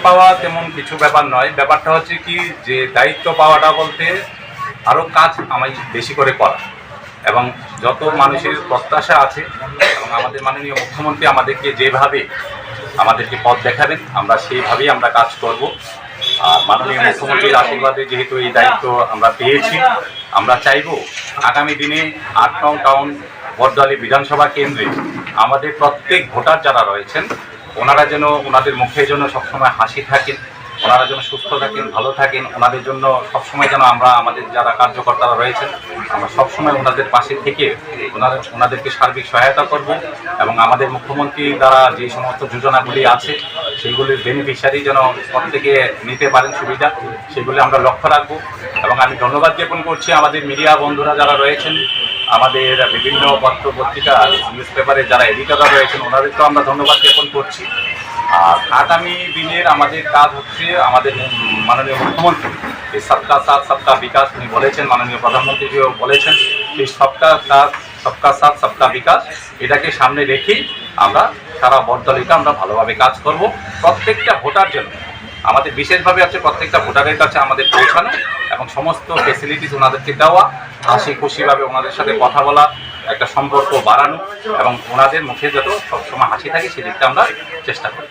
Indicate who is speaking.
Speaker 1: পাওয়া তেমন কিছু ব্যাপার নয়, ব্যাপারটা হচ্ছে কি যে দায়িত্ব পাওয়াটা বলতে আরও কাজ আমি বেশি করে করা এবং যত মানুষের প্রত্যাশা আছে এবং আমাদের মাননীয় মুখ্যমন্ত্রী আমাদেরকে যেভাবে আমাদেরকে পথ দেখাবেন আমরা সেইভাবেই আমরা কাজ করব। আর মাননীয় মুখ্যমন্ত্রীর আশীর্বাদে যেহেতু এই দায়িত্ব আমরা পেয়েছি, আমরা চাইব আগামী দিনে ৮ নং টাউন বড়দুয়ালী বিধানসভা কেন্দ্রে আমাদের প্রত্যেক ভোটার যারা রয়েছেন ওনারা যেন ওনাদের মুখের জন্য সবসময় হাসি থাকেন, ওনারা যেন সুস্থ থাকেন, ভালো থাকেন, ওনাদের জন্য সবসময় যেন আমরা আমাদের যারা কার্যকর্তারা রয়েছেন আমরা সবসময় ওনাদের পাশে থেকে ওনাদেরকে সার্বিক সহায়তা করব এবং আমাদের মুখ্যমন্ত্রী দ্বারা যে সমস্ত যোজনাগুলি আছে সেইগুলির বেনিফিশিয়ারি যেন প্রত্যেকে নিতে পারেন সুবিধা, সেগুলি আমরা লক্ষ্য রাখবো। এবং আমি ধন্যবাদ জ্ঞাপন করছি আমাদের মিডিয়া বন্ধুরা যারা রয়েছেন, আমাদের বিভিন্ন পত্র পত্রিকা নিউজ পেপারে যারা এডিটররা রয়েছেন ওনাদেরকেও আমরা ধন্যবাদ জ্ঞাপন করছি। আর আগামী দিনের আমাদের কাজ হচ্ছে আমাদের মাননীয় মুখ্যমন্ত্রী এই সবকা সাথ সবকা বিকাশ উনি বলেছেন, মাননীয় প্রধানমন্ত্রীজিও বলেছেন এই সবকা সাথ সবকা বিকাশ, এটাকে সামনে রেখেই আমরা সারা বড়দুয়ালিতে আমরা ভালোভাবে কাজ করব। প্রত্যেকটা ভোটার জন্য আমাদের বিশেষভাবে আছে প্রত্যেকটা ভোটারের কাছে আমাদের পৌঁছানো এবং সমস্ত ফেসিলিটিস ওনাদেরকে দেওয়া, হাসি খুশিভাবে ওনাদের সাথে কথা বলা, একটা সম্পর্ক বাড়ানো এবং ওনাদের মুখে যত সবসময় হাসি থাকে সেদিকটা আমরা চেষ্টা করি।